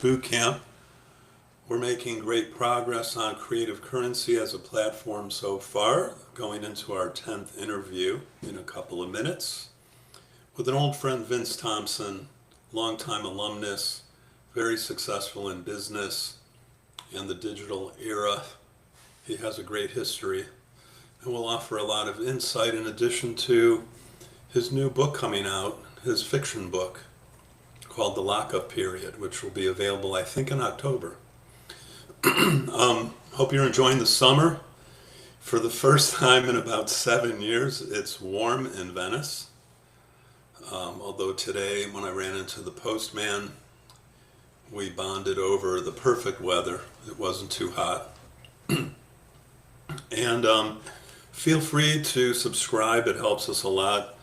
Boot Camp. We're making great progress on creative currency as a platform so far, going into our 10th interview in a couple of minutes with an old friend, Vince Thompson, longtime alumnus, very successful in business and the digital era. He has a great history and will offer a lot of insight in addition to his new book coming out, his fiction book called The Lockup Period, which will be available, I think, in October. Hope you're enjoying the summer. For the first time in about 7 years, it's warm in Venice. Although today, when I ran into the postman, we bonded over the perfect weather. It wasn't too hot. And feel free to subscribe. It helps us a lot.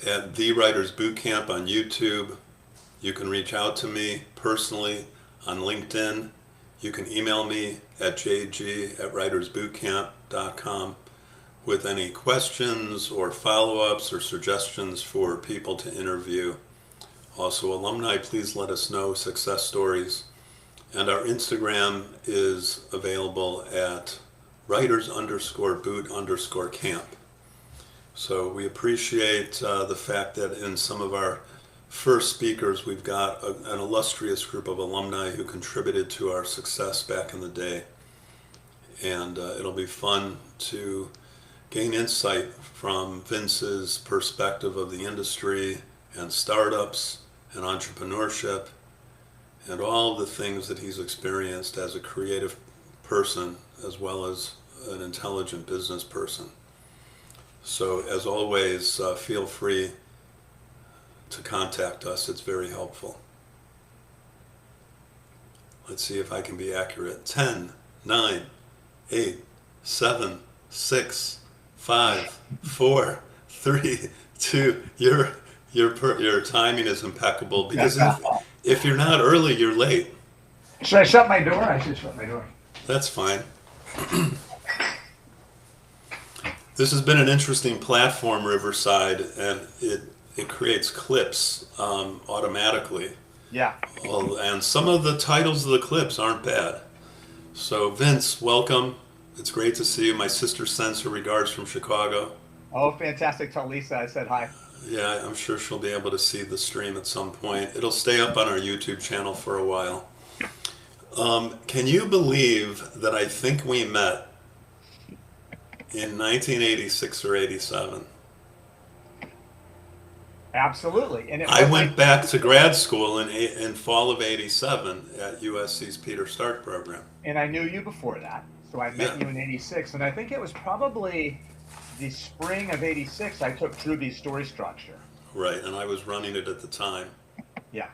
At The Writers Boot Camp on YouTube. You can reach out to me personally on LinkedIn. You can email me at jg@writersbootcamp.com with any questions or follow-ups or suggestions for people to interview. Also, alumni, please let us know success stories. And our Instagram is available at writers_boot_camp. So we appreciate the fact that in some of our first speakers, we've got an illustrious group of alumni who contributed to our success back in the day. And it'll be fun to gain insight from Vince's perspective of the industry and startups and entrepreneurship and all the things that he's experienced as a creative person as well as an intelligent business person. So as always, feel free to contact us. It's very helpful. Let's see if I can be accurate. 10, 9, 8, 7, 6, 5, 4, 3, 2. Your timing is impeccable because if you're not early, you're late. Should I shut my door? I should shut my door. That's fine. This has been an interesting platform, Riverside, and it creates clips automatically. Yeah. And some of the titles of the clips aren't bad. So Vince, welcome. It's great to see you. My sister sends her regards from Chicago. Oh, fantastic. Tell Lisa I said hi. Yeah, I'm sure she'll be able to see the stream at some point. It'll stay up on our YouTube channel for a while. Can you believe that I think we met in 1986 or 87? Absolutely. And I went back to grad school in fall of 87 at USC's Peter Stark program. And I knew you before that. So I met you in 86. And I think it was probably the spring of 86 I took through the story structure. Right, and I was running it at the time. Yeah.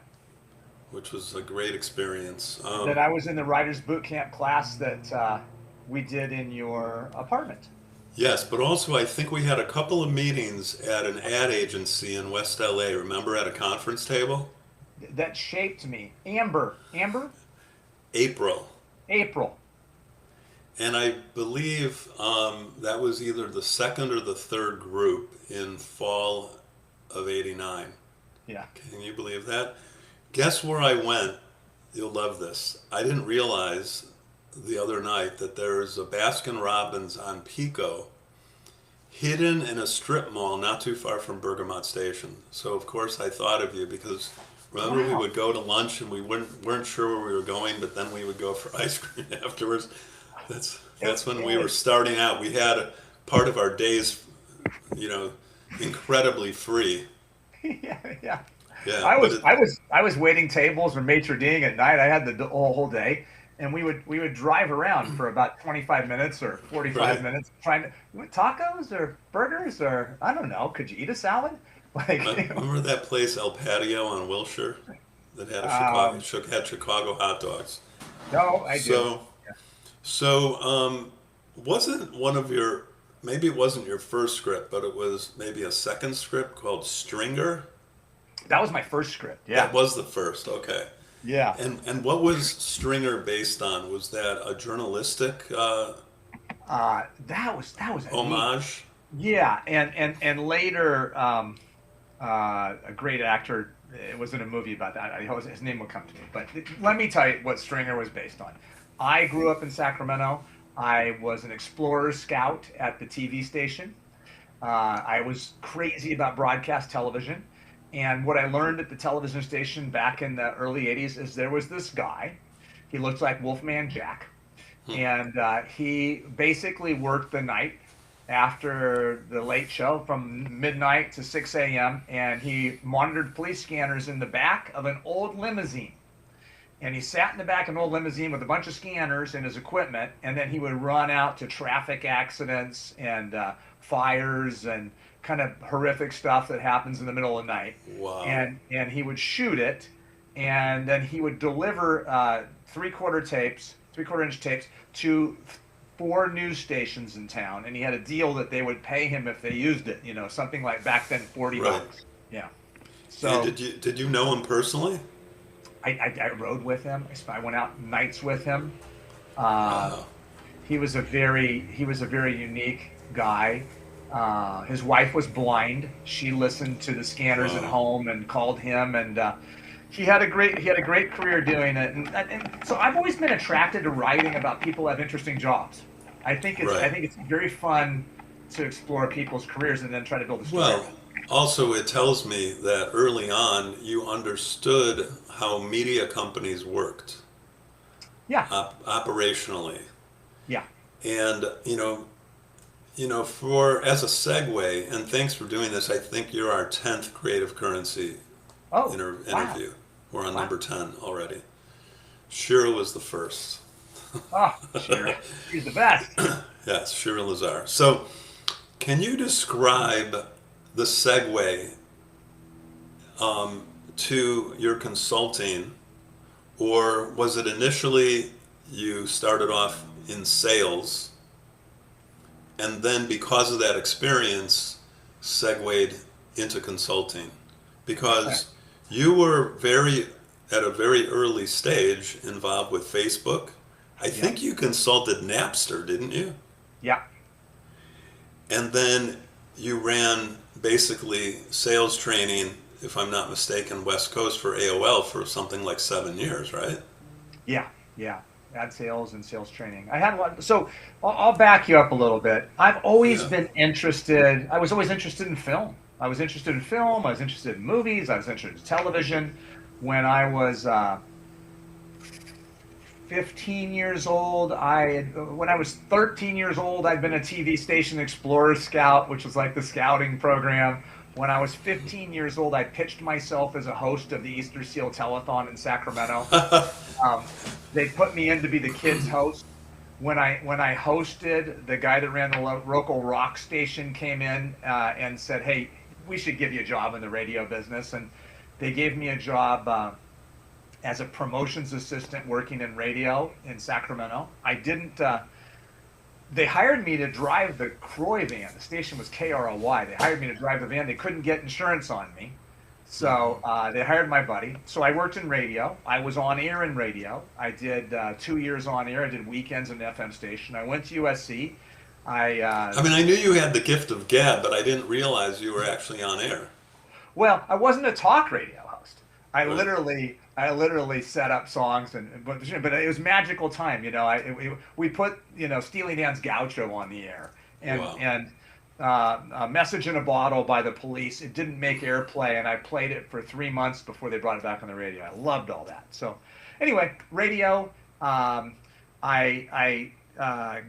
Which was a great experience. That I was in the Writers Boot Camp class that we did in your apartment. Yes, but also I think we had a couple of meetings at an ad agency in West LA, remember, at a conference table? That shaped me. Amber? April. And I believe that was either the second or the third group in fall of 89. Yeah. Can you believe that? Guess where I went? You'll love this. I didn't realize the other night that there's a Baskin Robbins on Pico hidden in a strip mall not too far from Bergamot Station. So of course I thought of you because remember we would go to lunch and we weren't sure where we were going, but then we would go for ice cream afterwards. That's when we were starting out. We had a part of our days, incredibly free. Yeah. Yeah, I was waiting tables or maitre ding at night. I had the whole day, and we would drive around for about 25 minutes or 45 minutes trying to tacos or burgers or I don't know. Could you eat a salad? Remember that place El Patio on Wilshire that had had Chicago hot dogs? No, I do. So wasn't one of your, maybe it wasn't your first script, but it was maybe a second script called Stringer? That was my first script. Yeah. That was the first. Okay. Yeah. And what was Stringer based on? Was that a journalistic that was homage? Yeah, and later a great actor it was in a movie about that. His name will come to me. But let me tell you what Stringer was based on. I grew up in Sacramento. I was an Explorer Scout at the TV station. I was crazy about broadcast television. And what I learned at the television station back in the early 80s is there was this guy. He looked like Wolfman Jack. And he basically worked the night after the late show from midnight to 6 a.m. And he monitored police scanners in the back of an old limousine. And he sat in the back of an old limousine with a bunch of scanners and his equipment. And then he would run out to traffic accidents and fires and kind of horrific stuff that happens in the middle of the night. Wow. And he would shoot it. And then he would deliver three-quarter-inch tapes to 4 news stations in town, and he had a deal that they would pay him if they used it. Something like back then $40. Right. Yeah. So and did you know him personally? I rode with him. I went out nights with him. Wow. He was a very unique guy. His wife was blind. She listened to the scanners at home and called him, and he had a great career doing it. And so I've always been attracted to writing about people who have interesting jobs. I think it's very fun to explore people's careers and then try to build a story. Well, also it tells me that early on you understood how media companies worked. Yeah. Operationally. Yeah. And for as a segue, and thanks for doing this. I think you're our 10th Creative Currency interview. Wow. We're on number 10 already. Shira was the first. Oh, Shira. She's the best. Yes, Shira Lazar. So, can you describe the segue to your consulting, or was it initially you started off in sales, and then because of that experience, segued into consulting? Because you were at a very early stage involved with Facebook. I think you consulted Napster, didn't you? Yeah. And then you ran basically sales training, if I'm not mistaken, West Coast for AOL for something like 7 years, right? Yeah. Ad sales and sales training. I had a lot. So I'll back you up a little bit. I've always been interested. I was always interested in film. I was interested in film. I was interested in movies. I was interested in television. When I was 15 years old, when I was 13 years old, I'd been a TV station Explorer Scout, which was like the scouting program. When I was 15 years old, I pitched myself as a host of the Easter Seal Telethon in Sacramento. They put me in to be the kids' host. When I hosted, the guy that ran the local rock station came in and said, "Hey, we should give you a job in the radio business." And they gave me a job as a promotions assistant working in radio in Sacramento. They hired me to drive the Croy van. The station was KROY. They hired me to drive the van. They couldn't get insurance on me. So they hired my buddy. So I worked in radio. I was on air in radio. I did 2 years on air. I did weekends in an FM station. I went to USC. I knew you had the gift of gab, but I didn't realize you were actually on air. Well, I wasn't a talk radio host. I literally set up songs, but it was magical time. We put Steely Dan's Gaucho on the air, and a Message in a Bottle by the Police. It didn't make airplay, and I played it for 3 months before they brought it back on the radio. I loved all that. So, anyway, radio. I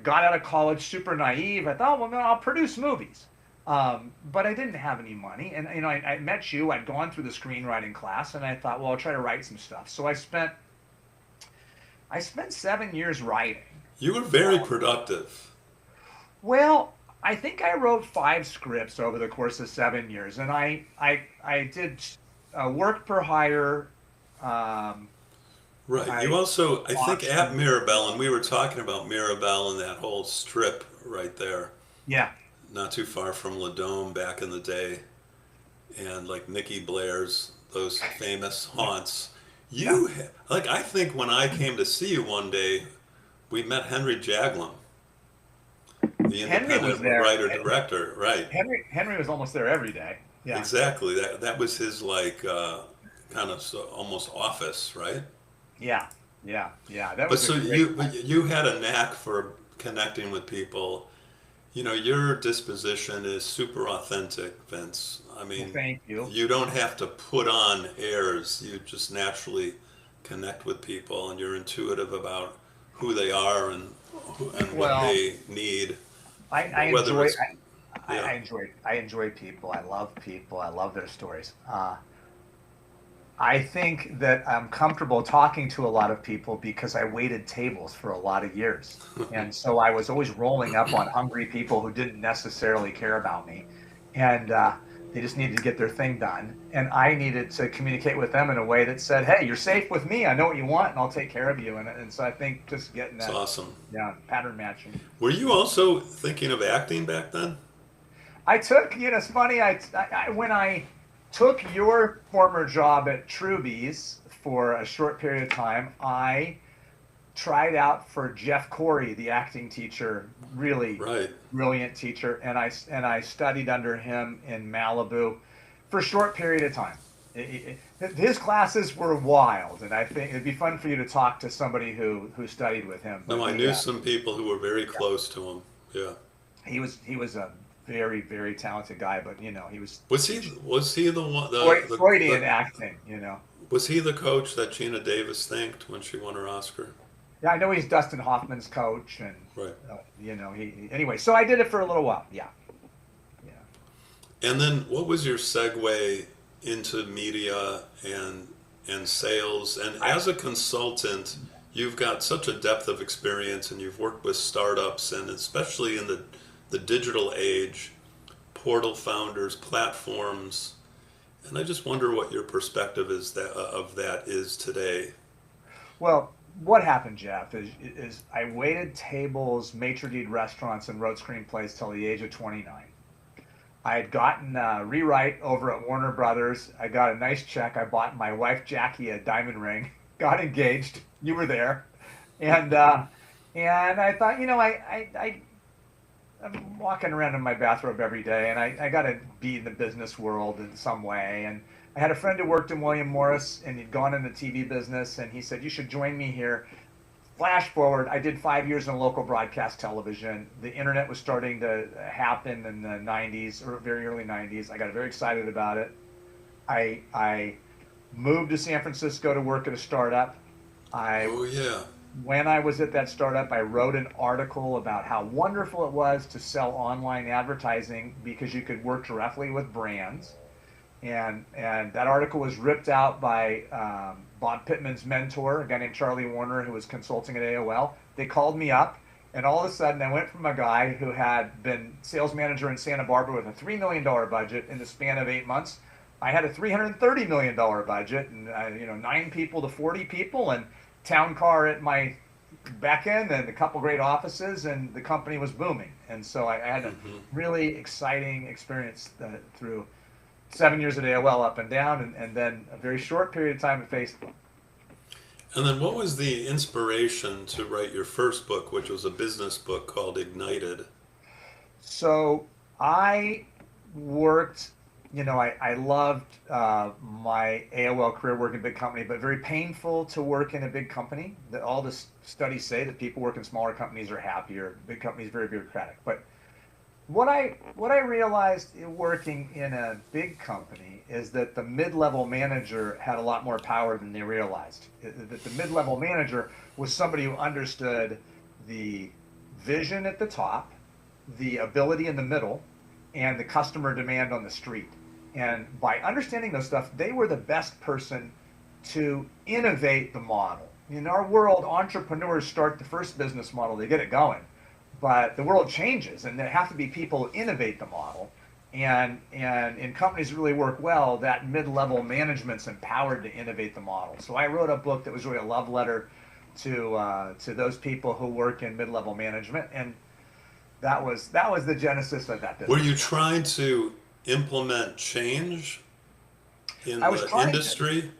got out of college super naive. I thought, well, I'll produce movies. But I didn't have any money, and I met you. I'd gone through the screenwriting class, and I thought, well, I'll try to write some stuff. So I spent 7 years writing. You were very productive. Well, I think I wrote 5 scripts over the course of 7 years, and I did work per hire. Right. You also, I think, at Mirabelle, and we were talking about Mirabelle and that whole strip right there. Yeah. Not too far from La Dome back in the day, and like Nikki Blair's, those famous haunts. I think when I came to see you one day, we met Henry Jaglom, the independent writer-director, right? Henry was almost there every day. Yeah. Exactly. That was his kind of almost office, right? Yeah, yeah. That But was a so great you had a knack for connecting with people. You know, your disposition is super authentic, Vince. I Well, mean, thank you. you don't have to put on airs. You just naturally connect with people, and you're intuitive about who they are and what Well, they need. I Whether enjoy it's yeah, I enjoy people. I love people. I love their stories. I think that I'm comfortable talking to a lot of people because I waited tables for a lot of years. And so I was always rolling up on hungry people who didn't necessarily care about me. And they just needed to get their thing done. And I needed to communicate with them in a way that said, hey, you're safe with me. I know what you want and I'll take care of you. And so I think just getting it's that, awesome. yeah, pattern matching. Were you also thinking of acting back then? I took, it's funny. When I took your former job at Truby's for a short period of time, I tried out for Jeff Corey, the acting teacher, really Right. brilliant teacher, and I studied under him in Malibu for a short period of time. His classes were wild, and I think it'd be fun for you to talk to somebody who studied with him. No, But I knew some people who were very close to him. Yeah. he was a very very talented guy, but he was Was he the one Freudian acting. was he the coach that Gina Davis thanked when she won her Oscar? Yeah, I know he's Dustin Hoffman's coach, and Right. anyway. So I did it for a little while. Yeah, yeah. And then what was your segue into media and sales? And I as a consultant, you've got such a depth of experience and you've worked with startups and especially in the digital age, portal founders, platforms. And I just wonder what your perspective of that is today. Well, what happened, Jeff, is I waited tables, maitre d' restaurants, and wrote screenplays till the age of 29. I had gotten a rewrite over at Warner Brothers. I got a nice check. I bought my wife Jackie a diamond ring. Got engaged. You were there, and I thought, I'm walking around in my bathrobe every day, and I got to be in the business world in some way. And I had a friend who worked in William Morris, and he'd gone in the TV business, and he said, "You should join me here." Flash forward, I did 5 years in local broadcast television. The internet was starting to happen in the 90s, or very early 90s. I got very excited about it. I moved to San Francisco to work at a startup. I Oh yeah. When I was at that startup, I wrote an article about how wonderful it was to sell online advertising because you could work directly with brands. And that article was ripped out by Bob Pittman's mentor, a guy named Charlie Warner, who was consulting at AOL. They called me up, and all of a sudden I went from a guy who had been sales manager in Santa Barbara with a $3 million budget in the span of 8 months. I had a $330 million budget, and 9 people to 40 people, and town car at my back end, and a couple great offices, and the company was booming. And so I had a really exciting experience through 7 years at AOL up and down, and then a very short period of time at Facebook. And then what was the inspiration to write your first book, which was a business book called Ignited? So I worked, I loved my AOL career working in a big company, but very painful to work in a big company. All the studies say that people work in smaller companies are happier. Big companies very bureaucratic. But what I realized working in a big company is that the mid-level manager had a lot more power than they realized. That the mid-level manager was somebody who understood the vision at the top, the ability in the middle, and the customer demand on the street. And by understanding those stuff, they were the best person to innovate the model. In our world, entrepreneurs start the first business model, they get it going. But the world changes, and there have to be people who innovate the model. And in companies that really work well, that mid-level management's empowered to innovate the model. So I wrote a book that was really a love letter to those people who work in mid-level management, and that was the genesis of that business. Were you trying to implement change in I was the trying industry?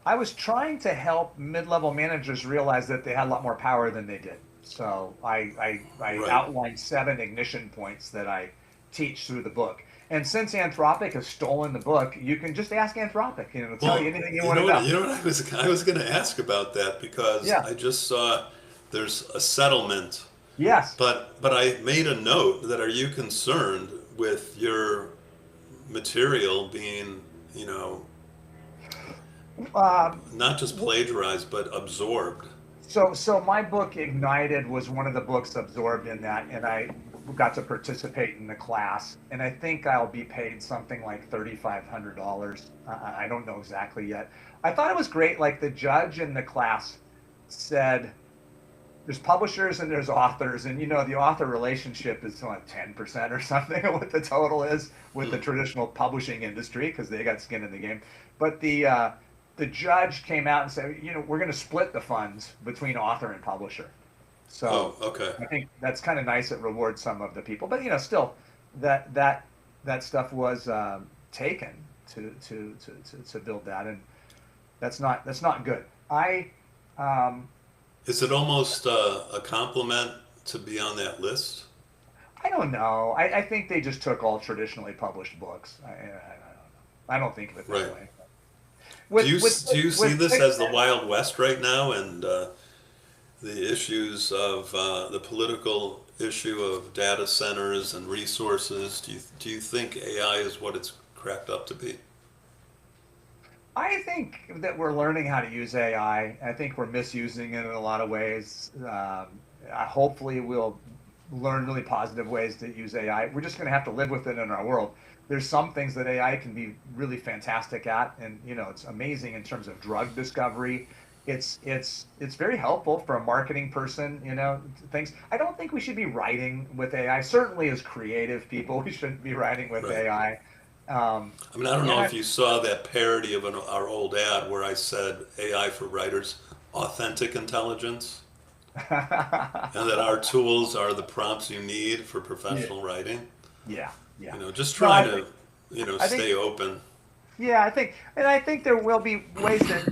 I was trying to help mid-level managers realize that they had a lot more power than they did. So I Right. outlined 7 ignition points that I teach through the book. And since Anthropic has stolen the book, you can just ask Anthropic, to tell Well, you anything you you want know to what? know. You know what I was going to ask about that because Yeah. I just saw there's a settlement, Yes. but I made a note that are you concerned with your material being, you know, Um, not just w- plagiarized but absorbed? so my book Ignited was one of the books absorbed in that, and I got to participate in the class. And I think I'll be paid something like $3,500. I don't know exactly yet. I thought it was great. Like the judge in the class said, there's publishers and there's authors, and the author relationship is like 10% or something of what the total is with the Hmm. traditional publishing industry because they got skin in the game. But the judge came out and said, we're going to split the funds between author and publisher. Oh, So okay. I think that's kind of nice. It rewards some of the people, but still that that that stuff was taken to build that, and that's not good. Um, Is it almost a compliment to be on that list? I don't know. I think they just took all traditionally published books. I don't know. I don't think of it that Right. way. Do With you with do you see with this as the fiction, Wild West right now, and the issues of the political issue of data centers and resources? Do you think AI is what it's cracked up to be? I think that we're learning how to use AI. I think we're misusing it in a lot of ways. Hopefully, we'll learn really positive ways to use AI. We're just going to have to live with it in our world. There's some things that AI can be really fantastic at, and it's amazing in terms of drug discovery. It's very helpful for a marketing person. Things. I don't think we should be writing with AI. Certainly, as creative people, we shouldn't be writing with Right. AI. Um, I mean, I don't know and if you saw that parody of our old ad where I said AI for writers, authentic intelligence, I, and that our tools are the prompts you need for yeah, professional writing. yeah, yeah. Just No, trying to, I think, stay open. yeah, I think there will be ways that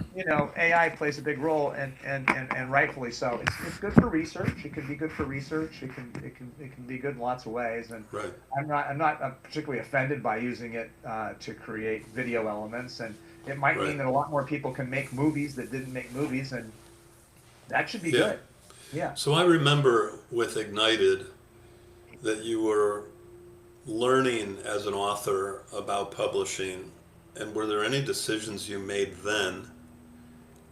AI plays a big role, and rightfully so. It's good for research. It can be good for research. It can be good in lots of ways, and Right. I'm not particularly offended by using it to create video elements, and it might mean Right. that a lot more people can make movies that didn't make movies, and that should be Yeah. good. Yeah. So I remember with Ignited that you were learning as an author about publishing, and were there any decisions you made then,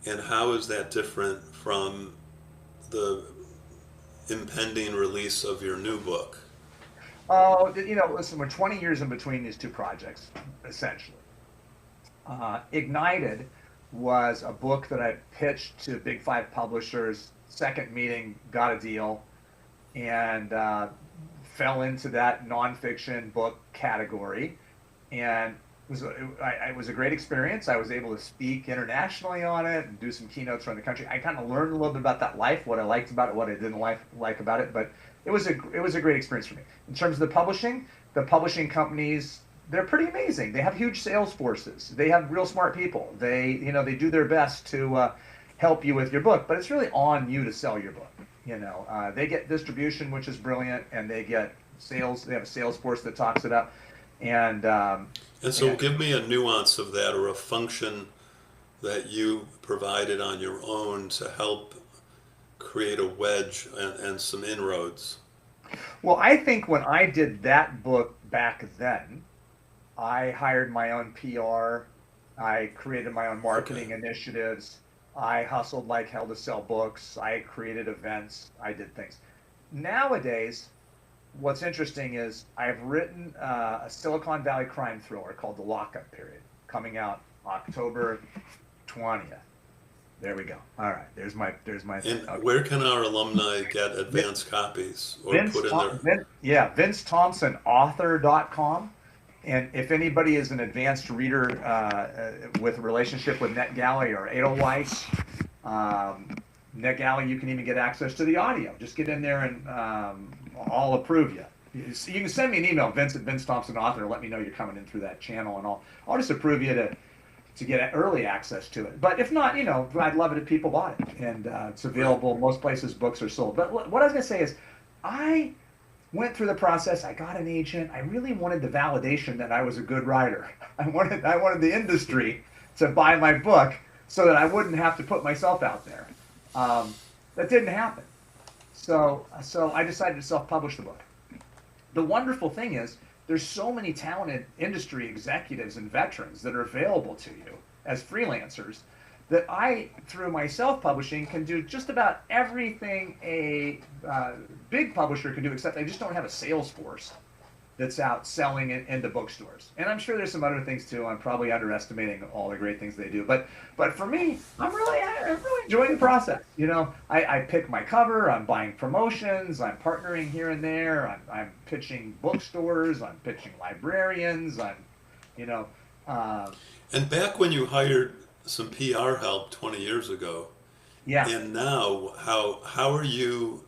and how is that different from the impending release of your new book? Oh, listen, we're 20 years in between these two projects, essentially. Ignited was a book that I pitched to Big Five publishers. Second meeting, got a deal, and fell into that nonfiction book category. And it was a great experience. I was able to speak internationally on it and do some keynotes around the country. I kind of learned a little bit about that life, what I liked about it, what I didn't like about it. But it was a great experience for me. In terms of the publishing companies, they're pretty amazing. They have huge sales forces. They have real smart people. They do their best to help you with your book, but it's really on you to sell your book. They get distribution, which is brilliant, and they get sales. They have a sales force that talks it up, and And so and give me a nuance of that or a function that you provided on your own to help create a wedge and some inroads. well, I think when I did that book back then, I hired my own PR. I created my own Okay. marketing initiatives. I hustled like hell to sell books. I created events. I did things. Nowadays, what's interesting is I've written a Silicon Valley crime thriller called The Lockup Period, coming out October 20th. There we go. All right. There's my thing. And Okay. where can our alumni get advanced copies or Vince, put in their? yeah, Vince Thompson, author.com. And if anybody is an advanced reader with a relationship with NetGalley or Edelweiss, um, NetGalley, you can even get access to the audio. Just get in there and I'll approve you. You can send me an email, Vince at Vince Thompson Author, and let me know you're coming in through that channel, and I'll just approve you to get early access to it. But if not, I'd love it if people bought it, and it's Right. available most places books are sold. But what I was going to say is, I Went through the process. I got an agent. I really wanted the validation that I was a good writer. I wanted the industry to buy my book so that I wouldn't have to put myself out there. That didn't happen. So I decided to self-publish the book. The wonderful thing is there's so many talented industry executives and veterans that are available to you as freelancers that I, through my self-publishing, can do just about everything a big publisher can do, except I just don't have a sales force that's out selling it into bookstores. And I'm sure there's some other things too. I'm probably underestimating all the great things they do. But for me, I'm really enjoying the process. You know, I pick my cover. I'm buying promotions. I'm partnering here and there. I'm pitching bookstores. I'm pitching librarians. You know. And back when you hired some PR help 20 years ago, Yeah. and now how are you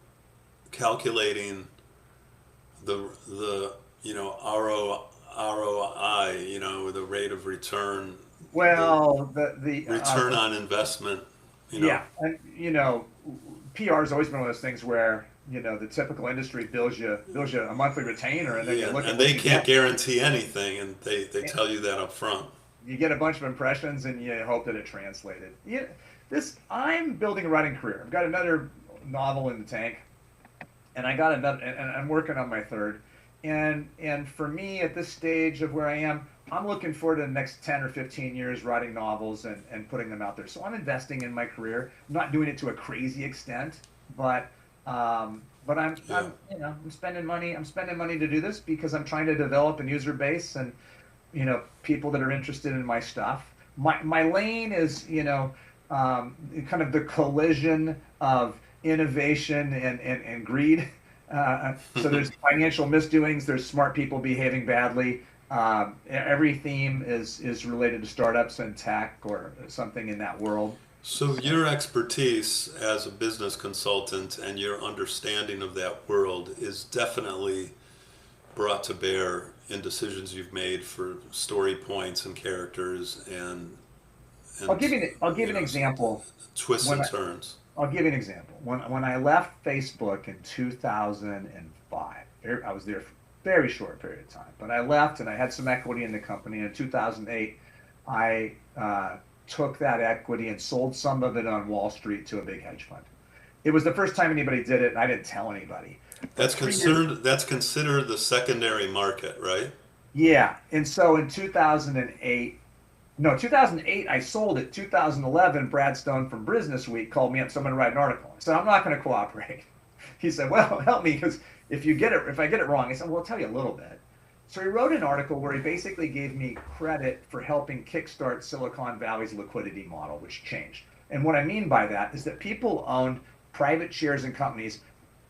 calculating the ROI, the rate of return, Well, the return on investment, yeah, and PR has always been one of those things where the typical industry bills you a monthly retainer, and then you look at and what they you can't get. guarantee anything, and they tell you that up front. You get a bunch of impressions, and you hope that it translated. I'm building a writing career. I've got another novel in the tank, and and I'm working on my third. And for me, at this stage of where I am, I'm looking forward to the next 10 or 15 years writing novels and putting them out there. So I'm investing in my career. I'm not doing it to a crazy extent, but I'm spending money. I'm spending money to do this because I'm trying to develop a user base and people that are interested in my stuff. My lane is kind of the collision of innovation and greed. So there's financial misdoings. There's smart people behaving badly. Every theme is related to startups and tech or something in that world. So your expertise as a business consultant and your understanding of that world is definitely brought to bear in decisions you've made for story points and characters and I'll give you an example. twists When and I, turns. I'll give you an example. When I left Facebook in 2005, I was there for a very short period of time, but I left and I had some equity in the company. In 2008, I took that equity and sold some of it on Wall Street to a big hedge fund. It was the first time anybody did it, and I didn't tell anybody. That's considered the secondary market, right? Yeah, and so in 2008, I sold it. 2011, Brad Stone from Business Week called me up, someone to write an article. I said, I'm not going to cooperate. He said, well, help me, because if I get it wrong, I said, well, I'll tell you a little bit. So he wrote an article where he basically gave me credit for helping kickstart Silicon Valley's liquidity model, which changed. And what I mean by that is that people owned private shares in companies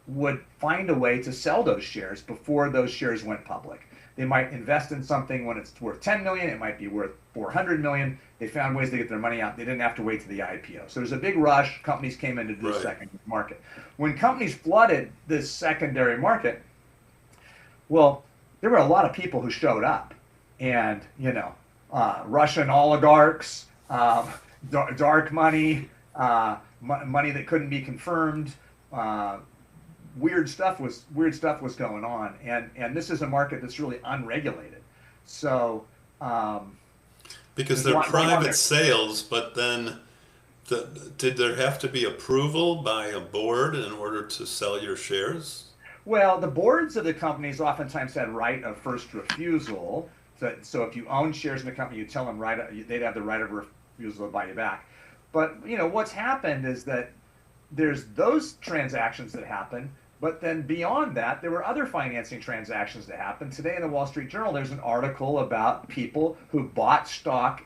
would find a way to sell those shares before those shares went public. They might invest in something when it's worth 10 million, it might be worth 400 million. They found ways to get their money out. They didn't have to wait to the IPO. So there's a big rush. Companies came into the secondary market. When companies flooded this secondary market, well, there were a lot of people who showed up, and Russian oligarchs, dark money, money that couldn't be confirmed. Weird stuff was going on, and this is a market that's really unregulated. So because they're private sales, but then did there have to be approval by a board in order to sell your shares? Well, the boards of the companies oftentimes had right of first refusal. So if you own shares in the company, you tell them they'd have the right of refusal to buy you back. But what's happened is that there's those transactions that happen, but then beyond that, there were other financing transactions that happened. Today in the Wall Street Journal, there's an article about people who bought stock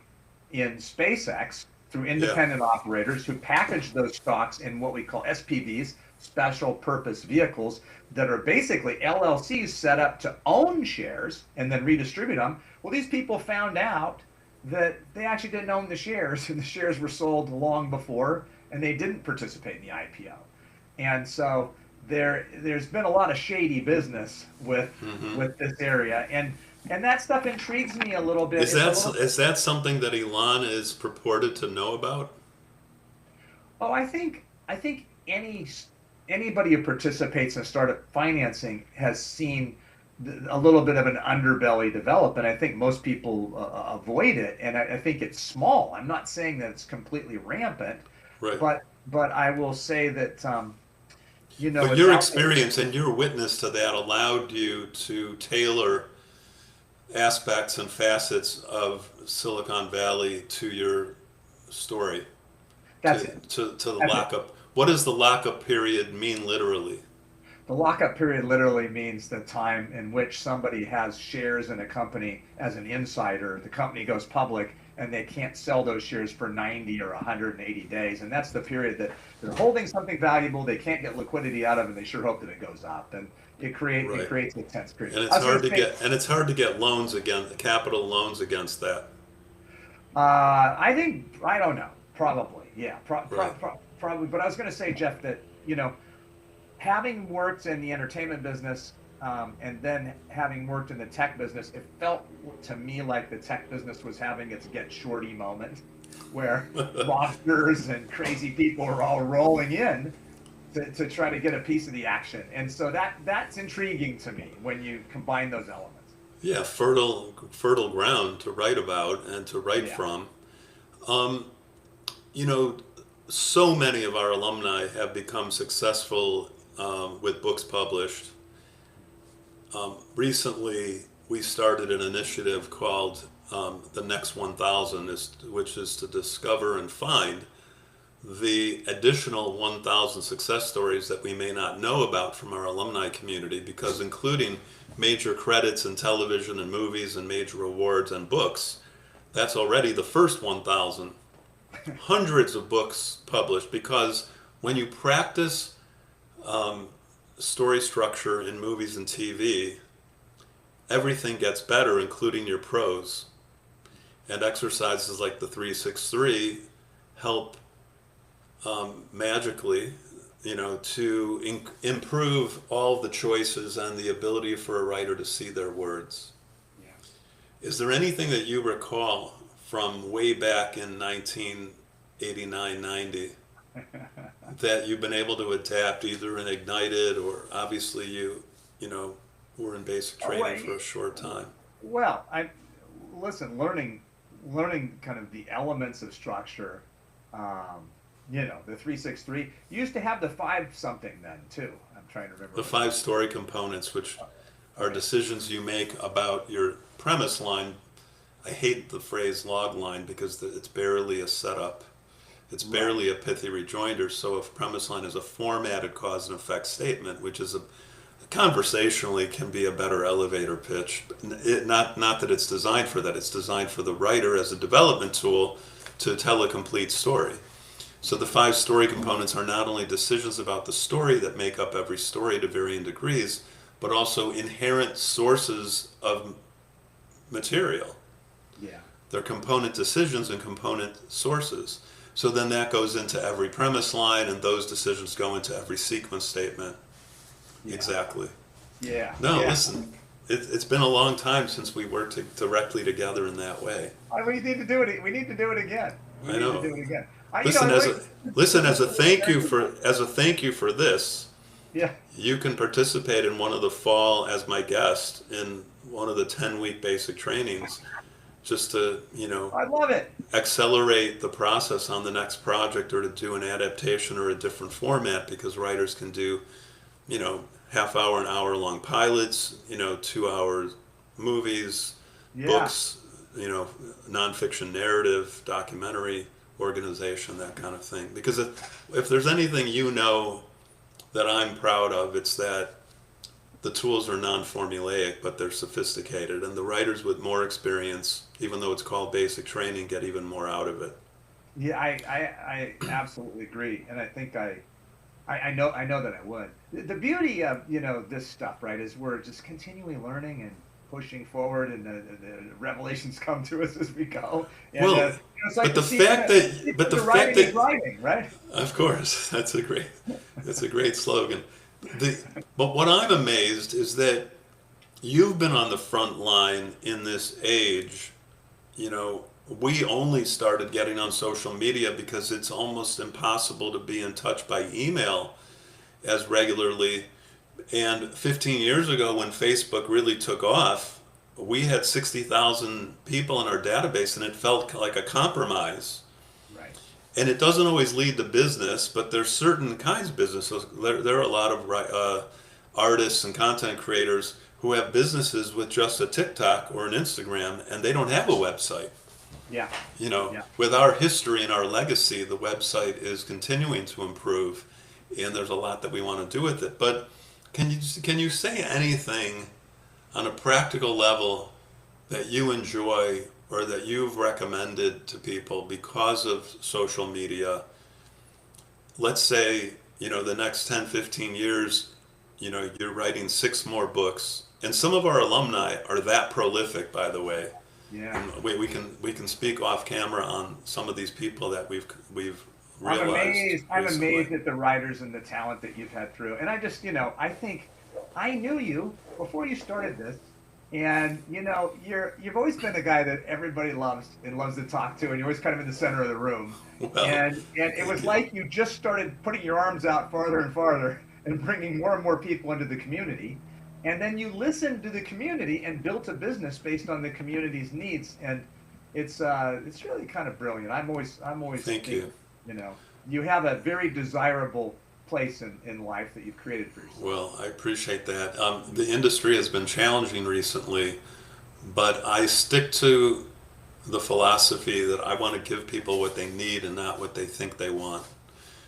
in SpaceX through independent operators who packaged those stocks in what we call SPVs, special purpose vehicles, that are basically LLCs set up to own shares and then redistribute them. Well, these people found out that they actually didn't own the shares, and the shares were sold long before, and they didn't participate in the IPO. And so there's been a lot of shady business with this area, and that stuff intrigues me a little bit. Is that something that Elon is purported to know about? Oh, I think any anybody who participates in startup financing has seen a little bit of an underbelly develop, and I think most people avoid it. And I think it's small. I'm not saying that it's completely rampant, Right. but I will say that But it's your out there. experience and your witness to that allowed you to tailor aspects and facets of Silicon Valley to your story, That's it. to the That's it. lockup. What does the lockup period mean literally? The lockup period literally means the time in which somebody has shares in a company as an insider. The company goes public and they can't sell those shares for 90 or 180 days. And that's the period that they're holding something valuable, they can't get liquidity out of, and they sure hope that it goes up. And it Right. creates a tense period. And I it's was going hard to to say, get loans against capital loans against that. I think, I don't know, probably, yeah, Right. probably. But I was going to say, Jeff, that, having worked in the entertainment business, and then having worked in the tech business, it felt to me like the tech business was having its get shorty moment, where monsters and crazy people are all rolling in to try to get a piece of the action. And so that's intriguing to me when you combine those elements. Yeah, fertile ground to write about and to write Yeah. from. Um, you know, so many of our alumni have become successful with books published. Recently, we started an initiative called the Next 1000, which is to discover and find the additional 1,000 success stories that we may not know about from our alumni community, because including major credits in television and movies and major awards and books, that's already the first 1,000. Hundreds of books published, because when you practice story structure in movies and TV, everything gets better, including your prose. And exercises like the 363 help magically, to improve all the choices and the ability for a writer to see their words. Yeah. Is there anything that you recall from way back in 1989, 90 that you've been able to adapt either in Ignited, or obviously you were in basic training for a short time? Well, I listen, learning kind of the elements of structure. The 363 you used to have the five something then too. I'm trying to remember The 5 story components, which are decisions you make about your premise line. I hate the phrase log line because it's barely a setup. It's barely a pithy rejoinder. So if premise line is a formatted cause and effect statement, which is conversationally can be a better elevator pitch. Not that it's designed for that. It's designed for the writer as a development tool to tell a complete story. So the 5 story components are not only decisions about the story that make up every story to varying degrees, but also inherent sources of material. Yeah. They're component decisions and component sources. So then that goes into every premise line, and those decisions go into every sequence statement. Yeah. Exactly. Yeah. No, Yeah. listen, it's been a long time since we worked directly together in that way. We need to do it. We need to do it again. We I need know. to do it again. Listen, as a thank you for this, Yeah. you can participate in one of the fall as my guest in one of the 10-week basic trainings, just to I love it. accelerate the process on the next project, or to do an adaptation or a different format, because writers can do half hour and hour long pilots, 2 hour movies, Yeah. books, nonfiction narrative, documentary, organization, that kind of thing. Because if there's anything that I'm proud of, it's that the tools are non-formulaic, but they're sophisticated, and the writers with more experience, even though it's called basic training, get even more out of it. Yeah, I absolutely agree, and I think I know that I would. The beauty of this stuff, right, is we're just continually learning and pushing forward, and the revelations come to us as we go. And Well, it's like but the fact that writing, right? of course, that's a great slogan. But what I'm amazed is that you've been on the front line in this age. We only started getting on social media because it's almost impossible to be in touch by email as regularly. And 15 years ago, when Facebook really took off, we had 60,000 people in our database, and it felt like a compromise. Right. And it doesn't always lead to business, but there's certain kinds of businesses. There are a lot of artists and content creators who have businesses with just a TikTok or an Instagram, and they don't have a website. Yeah. You know, Yeah. with our history and our legacy, the website is continuing to improve, and there's a lot that we want to do with it. But can you say anything on a practical level that you enjoy or that you've recommended to people because of social media? Let's say, the next 10, 15 years, you're writing 6 more books. And some of our alumni are that prolific, by the way. Yeah. And we can speak off camera on some of these people that we've realized. I'm amazed recently. at the writers and the talent that you've had through. And I just, I think I knew you before you started this, and you've always been the guy that everybody loves and loves to talk to, and you're always kind of in the center of the room. Well, And it was like you just started putting your arms out farther and farther and bringing more and more people into the community. And then you listened to the community and built a business based on the community's needs. And it's really kind of brilliant. I'm always Thank you. You have a very desirable place in life that you've created for yourself. Well, I appreciate that. The industry has been challenging recently, but I stick to the philosophy that I want to give people what they need and not what they think they want.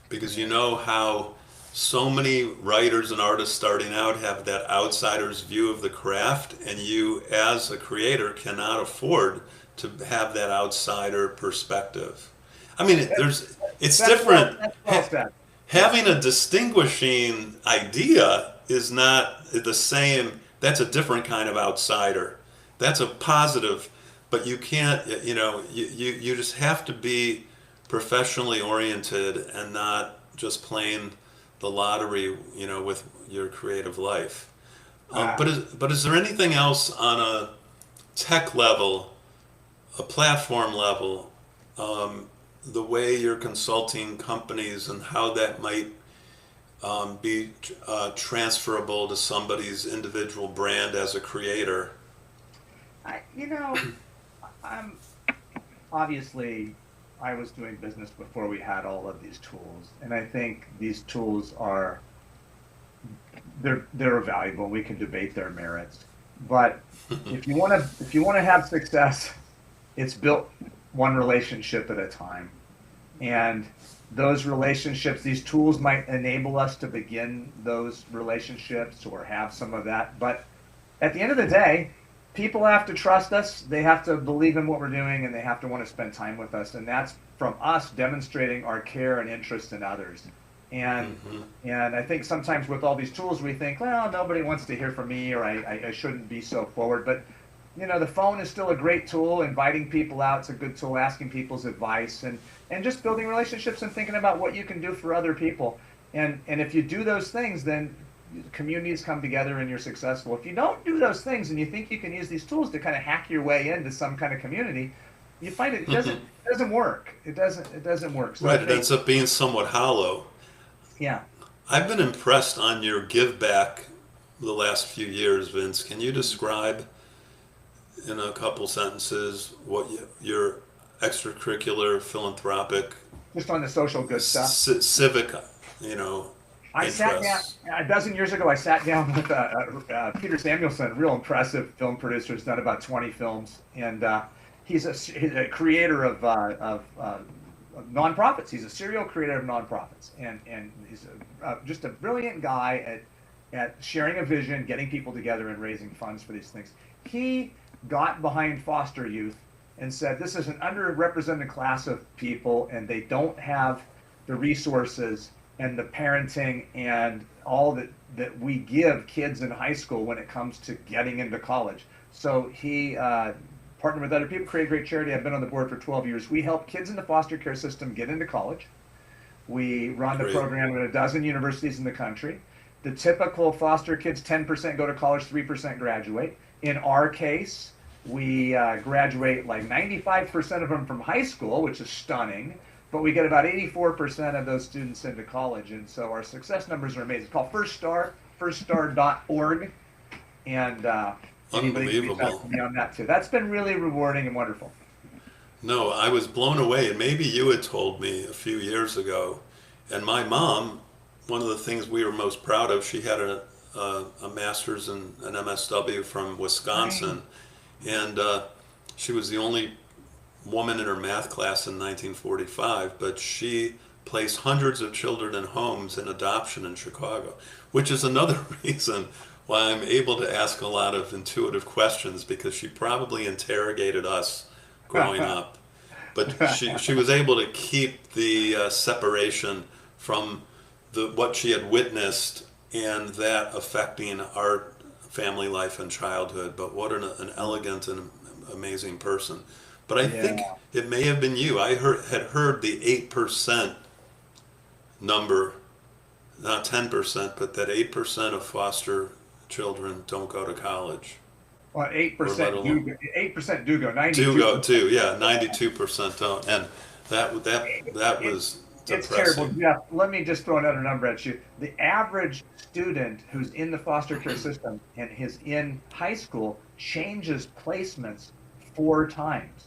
Because you know how so many writers and artists starting out have that outsider's view of the craft, and you as a creator cannot afford to have that outsider perspective. I mean, it's different. That's well said. Having a distinguishing idea is not the same. That's a different kind of outsider. That's a positive, but you can't, you just have to be professionally oriented and not just playing the lottery, with your creative life. But is there anything else on a tech level, a platform level, the way you're consulting companies and how that might be transferable to somebody's individual brand as a creator? I'm obviously I was doing business before we had all of these tools, and I think these tools they're valuable. We can debate their merits, but if you want to have success, it's built one relationship at a time, and those relationships, these tools might enable us to begin those relationships or have some of that, but at the end of the day, people have to trust us, they have to believe in what we're doing, and they have to want to spend time with us, and that's from us demonstrating our care and interest in others. And I think sometimes with all these tools we think, well, nobody wants to hear from me, or I shouldn't be so forward, but the phone is still a great tool. Inviting people out, it's a good tool. Asking people's advice, and just building relationships and thinking about what you can do for other people. And if you do those things, then communities come together and you're successful. If you don't do those things and you think you can use these tools to kind of hack your way into some kind of community, you find it doesn't work. It doesn't work. So Right, it ends up being somewhat hollow. Yeah. I've been impressed on your give back the last few years, Vince. Can you describe in a couple sentences what your extracurricular, philanthropic, Just on the social good stuff. civic, I sat down interests? a dozen years ago. I sat down with Peter Samuelson, a real impressive film producer. He's done about 20 films, and he's a creator of nonprofits. He's a serial creator of nonprofits, and he's just a brilliant guy at sharing a vision, getting people together, and raising funds for these things. He got behind foster youth and said, this is an underrepresented class of people, and they don't have the resources and the parenting and all that we give kids in high school when it comes to getting into college. So he partnered with other people, created a great charity. I've been on the board for 12 years. We help kids in the foster care system get into college. We run the Great. program at a dozen universities in the country. The typical foster kids, 10% go to college, 3% graduate. In our case, we graduate like 95% of them from high school, which is stunning. but we get about 84% of those students into college, and so our success numbers are amazing. It's called First Star, firststar.org, and anybody can reach out to Unbelievable. me on that too. That's been really rewarding and wonderful. No, I was blown away, and maybe you had told me a few years ago. And my mom, one of the things we were most proud of, she had a master's and an MSW from Right. Wisconsin, and she was the only woman in her math class in 1945, but she placed hundreds of children in homes in adoption in Chicago, which is another reason why I'm able to ask a lot of intuitive questions, because she probably interrogated us growing up. But she was able to keep the separation from what she had witnessed and that affecting our family life and childhood. But what an elegant and amazing person. But I think Yeah. it may have been you. Had heard the 8% number, not 10%, but that 8% of foster children don't go to college, Well, eight or let percent do alone 8% do go. do 92%. go too. Yeah, 92% don't, and that It, was it's terrible. depressing. Jeff, let me just throw another number at you. The average student who's in the foster care system and is in high school changes placements 4 times.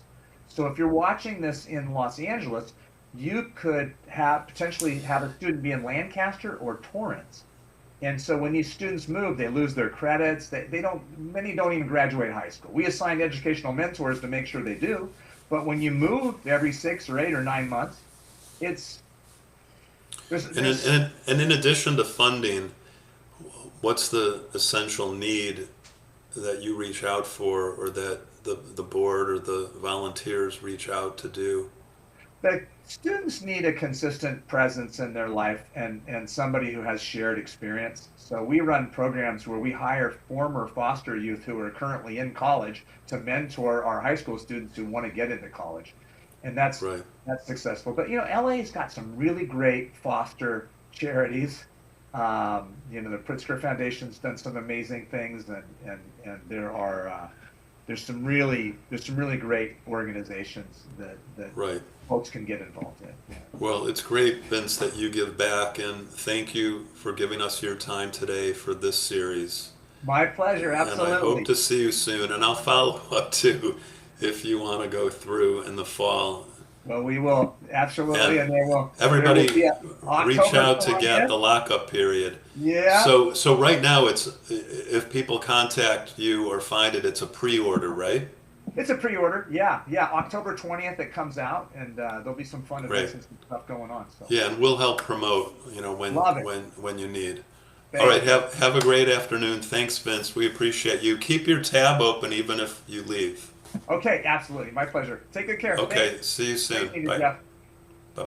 So if you're watching this in Los Angeles, you could potentially have a student be in Lancaster or Torrance. And so when these students move, they lose their credits. They don't, many don't even graduate high school. We assign educational mentors to make sure they do. But when you move every 6 or 8 or 9 months, it's there's And in addition to funding, what's the essential need that you reach out for, or that the board or the volunteers reach out to do? the students need a consistent presence in their life and somebody who has shared experience. So we run programs where we hire former foster youth who are currently in college to mentor our high school students who want to get into college. And Right. that's successful. But LA's got some really great foster charities. The Pritzker Foundation's done some amazing things, and there's some really great organizations that Right. folks can get involved in. Yeah. Well, it's great, Vince, that you give back, and thank you for giving us your time today for this series. My pleasure, And I hope absolutely. to see you soon, and I'll follow up too if you want to go through in the fall. Well, we will absolutely, And and there will be everybody, a reach October out to get 20th. the lockup period. Yeah, So right now, it's, if people contact you or find it, it's a pre-order, right? it's a pre-order. Yeah, yeah. October 20th it comes out, and there'll be some fun Great. events and some stuff going on. So Yeah, and we'll help promote, love it. when you need. All right, Thank you. have a great afternoon. Thanks, Vince. We appreciate you. Keep your tab open even if you leave. Okay, absolutely. My pleasure. Take good care. Thanks. Okay, see you Great soon. meeting you, Bye. Jeff.